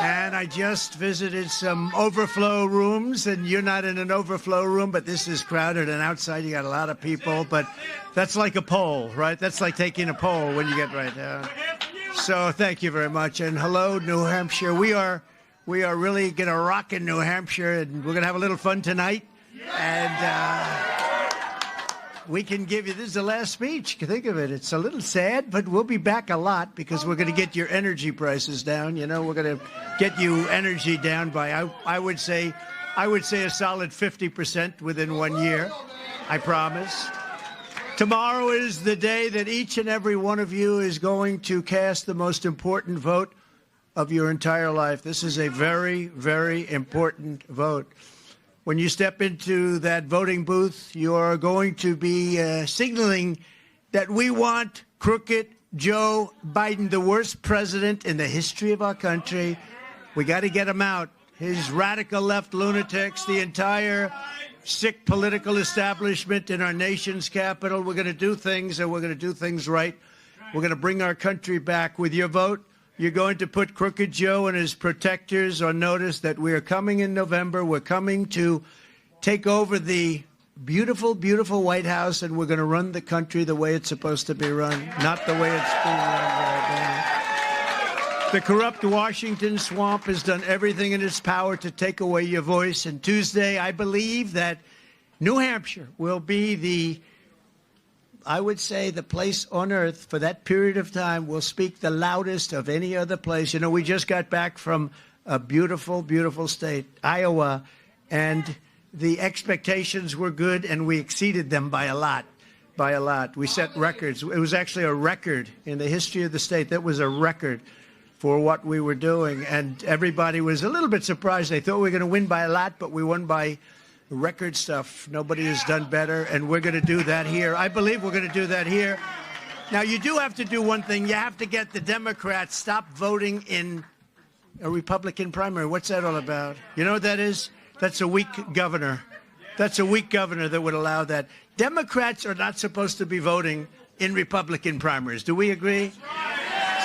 And I just visited some overflow rooms, and you're not in an overflow room, but this is crowded, and outside you got a lot of people. But that's like a poll, right? That's like taking a poll when you get right there. So thank you very much, and hello, New Hampshire. We are really going to rock in New Hampshire, and we're going to have a little fun tonight. And we can give you, this is the last speech. Think of it. It's a little sad, but we'll be back a lot because we're going to get your energy prices down. You know, we're going to get you energy down by, I would say a solid 50% within 1 year. I promise. Tomorrow is the day that each and every one of you is going to cast the most important vote of your entire life. This is a very, very important vote. When you step into that voting booth, you're going to be signaling that we want crooked Joe Biden, the worst president in the history of our country. We got to get him out. His radical left lunatics, the entire sick political establishment in our nation's capital. We're going to do things, and we're going to do things right. We're going to bring our country back. With your vote, you're going to put Crooked Joe and his protectors on notice that we are coming in November. We're coming to take over the beautiful, beautiful White House, and we're going to run the country the way it's supposed to be run, not the way it's being run right now. The corrupt Washington swamp has done everything in its power to take away your voice. And Tuesday, I believe that New Hampshire will be I would say the place on earth for that period of time will speak the loudest of any other place. You know, we just got back from a beautiful, beautiful state, Iowa, and the expectations were good, and we exceeded them by a lot, by a lot. We set records. It was actually a record in the history of the state. That was a record for what we were doing, and everybody was a little bit surprised. They thought we were going to win by a lot, but we won by record stuff. Nobody has done better, and we're going to do that here. I believe we're going to do that here. Now, you do have to do one thing. You have to get the Democrats stop voting in a Republican primary. What's that all about? You know what that is? That's a weak governor. That's a weak governor that would allow that. Democrats are not supposed to be voting in Republican primaries. Do we agree?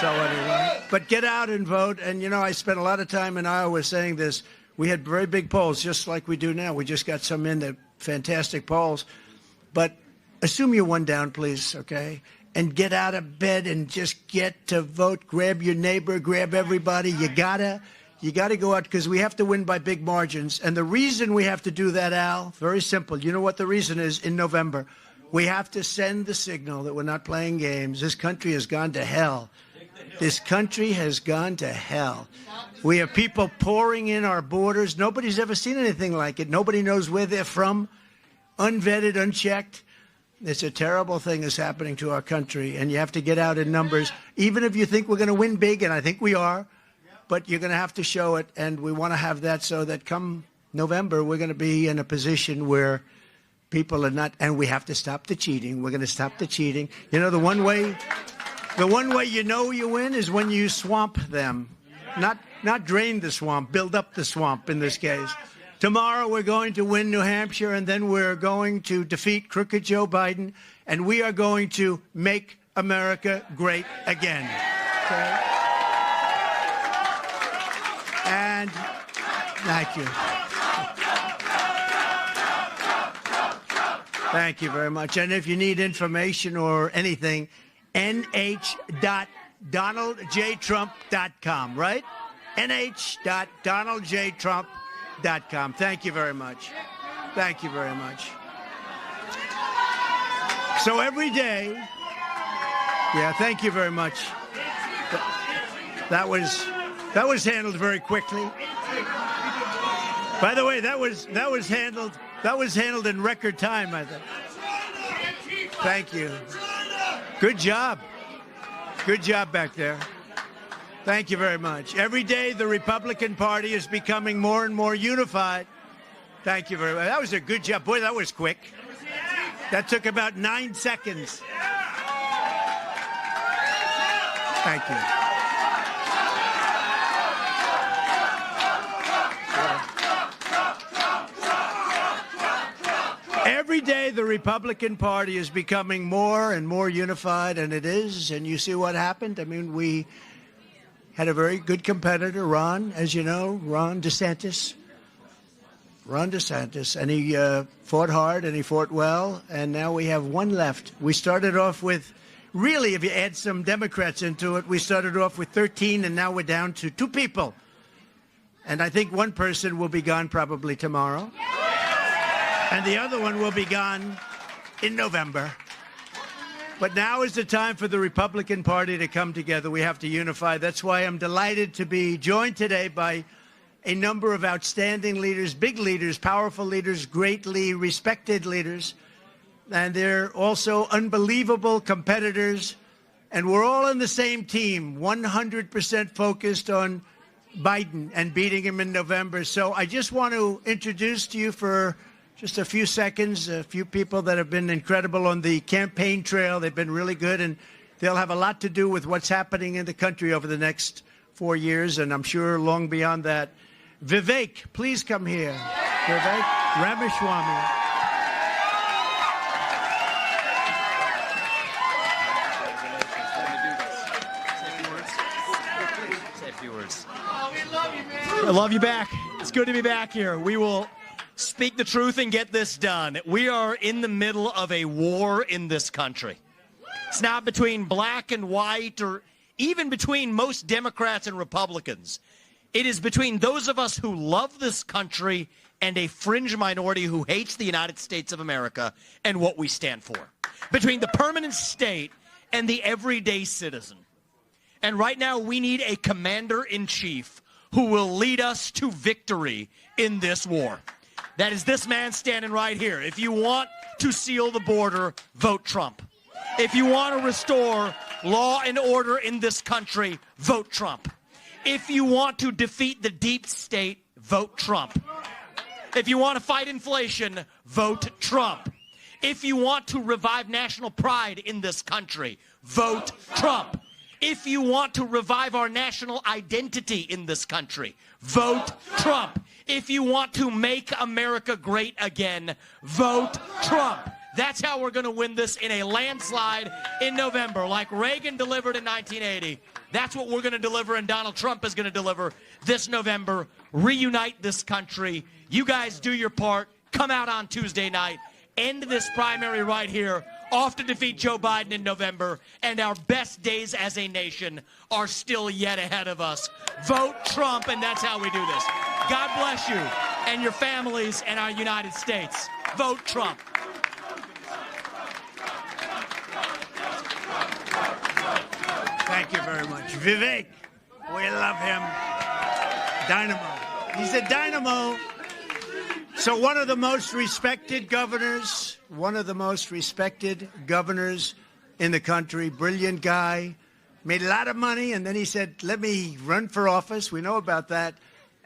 So anyway, but get out and vote. And, you know, I spent a lot of time in Iowa saying this. We had very big polls, just like we do now. We just got some in, the fantastic polls. But assume you're one down, please, okay? And get out of bed and just get to vote. Grab your neighbor, grab everybody. You gotta go out because we have to win by big margins. And the reason we have to do that, Al, very simple. You know what the reason is in November? We have to send the signal that we're not playing games. This country has gone to hell. This country has gone to hell. We have people pouring in our borders. Nobody's ever seen anything like it. Nobody knows where they're from, unvetted, unchecked. It's a terrible thing that's happening to our country, and you have to get out in numbers, even if you think we're going to win big, and I think we are, but you're going to have to show it, and we want to have that so that come November, we're going to be in a position where people are not, and we have to stop the cheating. We're going to stop the cheating. You know, the one way you know you win is when you swamp them. Not drain the swamp, build up the swamp in this case. Tomorrow we're going to win New Hampshire, and then we're going to defeat crooked Joe Biden, and we are going to make America great again. Okay? And thank you. Thank you very much. And if you need information or anything, nh.donaldjtrump.com, right? nh.donaldjtrump.com. Thank you very much. Thank you very much. So every day, yeah, thank you very much. That was handled very quickly. By the way, that was handled in record time, I think. Thank you. Good job. Good job back there. Thank you very much. Every day, the Republican Party is becoming more and more unified. Thank you very much. That was a good job. Boy, that was quick. That took about 9 seconds. Thank you. Every day, the Republican Party is becoming more and more unified, and it is. And you see what happened? I mean, had a very good competitor, Ron, as you know, Ron DeSantis, and he fought hard and he fought well, and now we have one left. We started off with, really, if you add some Democrats into it, we started off with 13, and now we're down to 2 people. And I think one person will be gone probably tomorrow, and the other one will be gone in November. But now is the time for the Republican Party to come together. We have to unify. That's why I'm delighted to be joined today by a number of outstanding leaders, big leaders, powerful leaders, greatly respected leaders. And they're also unbelievable competitors. And we're all on the same team, 100% focused on Biden and beating him in November. So I just want to introduce to you for just a few seconds, a few people that have been incredible on the campaign trail. They've been really good, and they'll have a lot to do with what's happening in the country over the next 4 years, and I'm sure long beyond that. Vivek, please come here. Vivek Ramaswamy. Say a few words. I love you back. It's good to be back here. We will speak the truth and get this done. We are in the middle of a war in this country. It's not between black and white or even between most Democrats and Republicans. It is between those of us who love this country and a fringe minority who hates the United States of America and what we stand for. Between the permanent state and the everyday citizen. And right now we need a commander-in-chief who will lead us to victory in this war. That is this man standing right here. If you want to seal the border, vote Trump. If you want to restore law and order in this country, vote Trump. If you want to defeat the deep state, vote Trump. If you want to fight inflation, vote Trump. If you want to revive national pride in this country, vote Trump. If you want to revive our national identity in this country, vote Trump. If you want to make America great again, vote Trump. That's how we're going to win this in a landslide in November, like Reagan delivered in 1980. That's what we're going to deliver, and Donald Trump is going to deliver this November. Reunite this country. You guys do your part. Come out on Tuesday night. End this primary right here. Off to defeat Joe Biden in November, and our best days as a nation are still yet ahead of us. Vote Trump, and that's how we do this. God bless you and your families and our United States. Vote Trump. Thank you very much. Vivek, we love him. Dynamo. He's a dynamo. So one of the most respected governors in the country, brilliant guy, made a lot of money, and then he said, let me run for office. We know about that.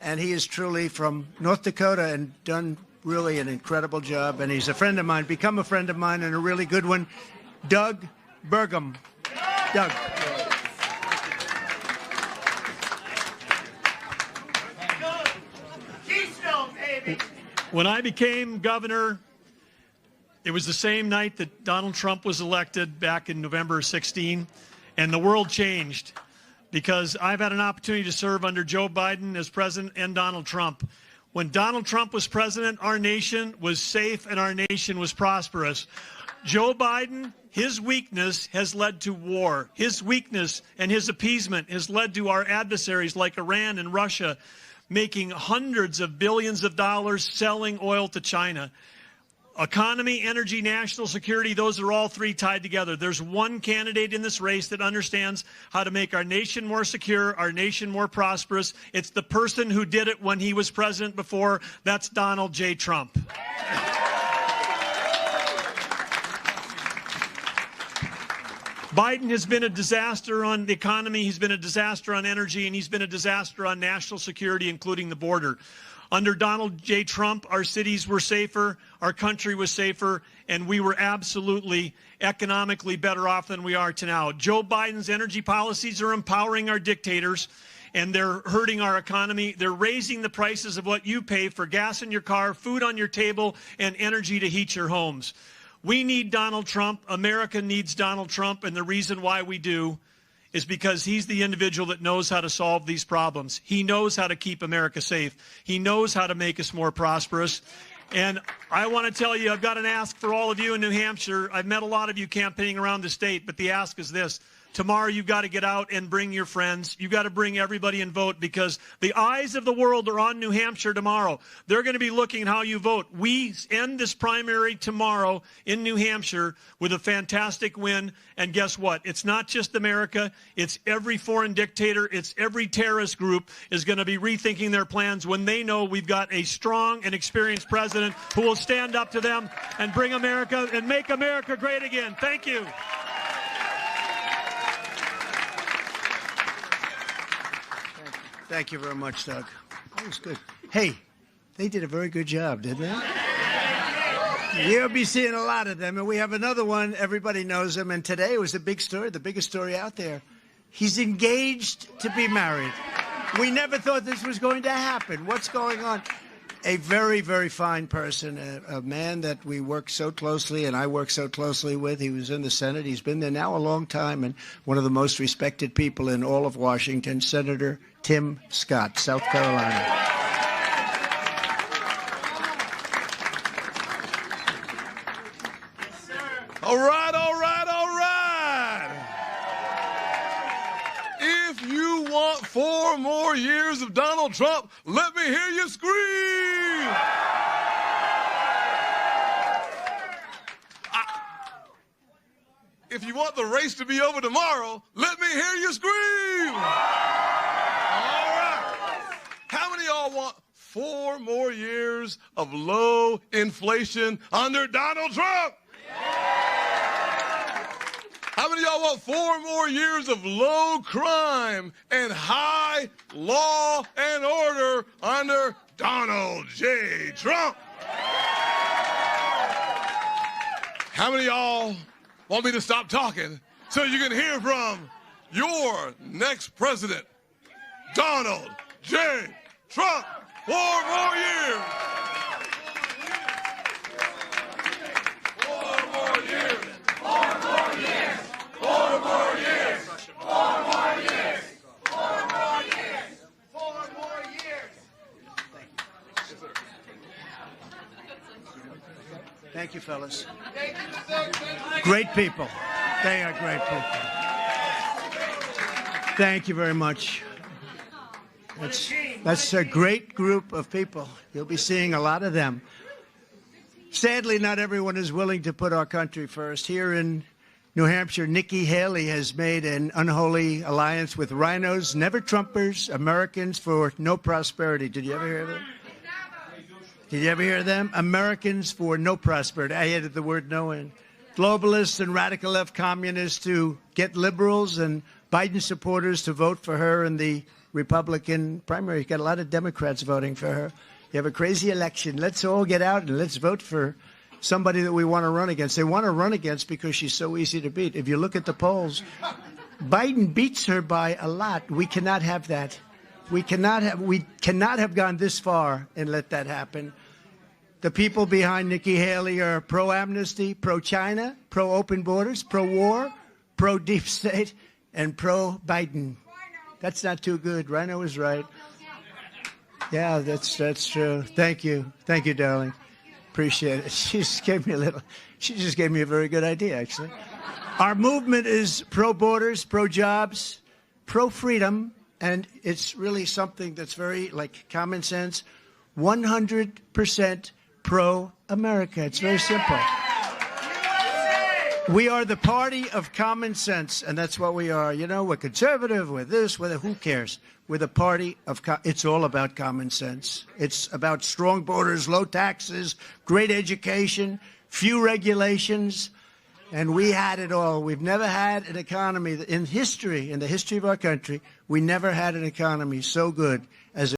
And he is truly from North Dakota and done really an incredible job. And he's a friend of mine, become a friend of mine, and a really good one. Doug Burgum. Doug. When I became governor, it was the same night that Donald Trump was elected back in November 16, and the world changed because I've had an opportunity to serve under Joe Biden as president and Donald Trump. When Donald Trump was president, our nation was safe and our nation was prosperous. Joe Biden, his weakness has led to war. His weakness and his appeasement has led to our adversaries like Iran and Russia making hundreds of billions of dollars selling oil to China. Economy, energy, national security, those are all three tied together. There's one candidate in this race that understands how to make our nation more secure, our nation more prosperous. It's the person who did it when he was president before. That's Donald J. Trump. Biden has been a disaster on the economy, he's been a disaster on energy, and he's been a disaster on national security, including the border. Under Donald J. Trump, our cities were safer, our country was safer, and we were absolutely economically better off than we are to now. Joe Biden's energy policies are empowering our dictators, and they're hurting our economy. They're raising the prices of what you pay for gas in your car, food on your table, and energy to heat your homes. We need Donald Trump. America needs Donald Trump, and the reason why we do is because he's the individual that knows how to solve these problems. He knows how to keep America safe. He knows how to make us more prosperous. And I want to tell you, I've got an ask for all of you in New Hampshire. I've met a lot of you campaigning around the state, but the ask is this. Tomorrow you've got to get out and bring your friends. You've got to bring everybody and vote, because the eyes of the world are on New Hampshire tomorrow. They're going to be looking at how you vote. We end this primary tomorrow in New Hampshire with a fantastic win. And guess what? It's not just America. It's every foreign dictator. It's every terrorist group is going to be rethinking their plans when they know we've got a strong and experienced president who will stand up to them and bring America and make America great again. Thank you. Thank you very much, Doug. That was good. Hey, they did a very good job, didn't they? You'll be seeing a lot of them. And we have another one. Everybody knows him. And today was a big story, the biggest story out there. He's engaged to be married. We never thought this was going to happen. What's going on? A very, very fine person, a man that we work so closely and I work so closely with. He was in the Senate. He's been there now a long time, and one of the most respected people in all of Washington, Senator Tim Scott, South Carolina. All right, all right, all right. If you want 4 more years of Donald Trump, let me hear you scream. If you want the race to be over tomorrow, let me hear you scream. All right. How many of y'all want 4 more years of low inflation under Donald Trump? How many of y'all want 4 more years of low crime and high law and order under Donald J. Trump? How many of y'all want me to stop talking so you can hear from your next president, Donald J. Trump? 4 more years. 4 more years. 4 more years. 4 more years. 4 more years. 4 more years. 4 more years. Thank you, fellas. Great people. They are great people. Thank you very much. That's a great group of people. You'll be seeing a lot of them. Sadly, not everyone is willing to put our country first. Here in New Hampshire, Nikki Haley has made an unholy alliance with rhinos, never Trumpers, Americans for no prosperity. Did you ever hear of them? Did you ever hear of them? Americans for no prosperity. I added the word no in. Globalists and radical left communists to get liberals and Biden supporters to vote for her in the Republican primary. You got a lot of Democrats voting for her. You have a crazy election. Let's all get out and let's vote for somebody that we want to run against. They want to run against because she's so easy to beat. If you look at the polls, Biden beats her by a lot. We cannot have that. We cannot have gone this far and let that happen. The people behind Nikki Haley are pro-amnesty, pro-China, pro-open borders, pro-war, pro-deep state, and pro-Biden. That's not too good. Rhino is right. Yeah, that's true. Thank you. Thank you, darling. Appreciate it. She just gave me a very good idea, actually. Our movement is pro-borders, pro-jobs, pro-freedom, and it's really something that's very, like, common sense. 100% pro-America. It's very simple. We are the party of common sense, and that's what we are. You know, we're conservative, we're this, we're that. Who cares? We're the party of it's all about common sense. It's about strong borders, low taxes, great education, few regulations, and we had it all. We've never had an economy in the history of our country, we never had an economy so good as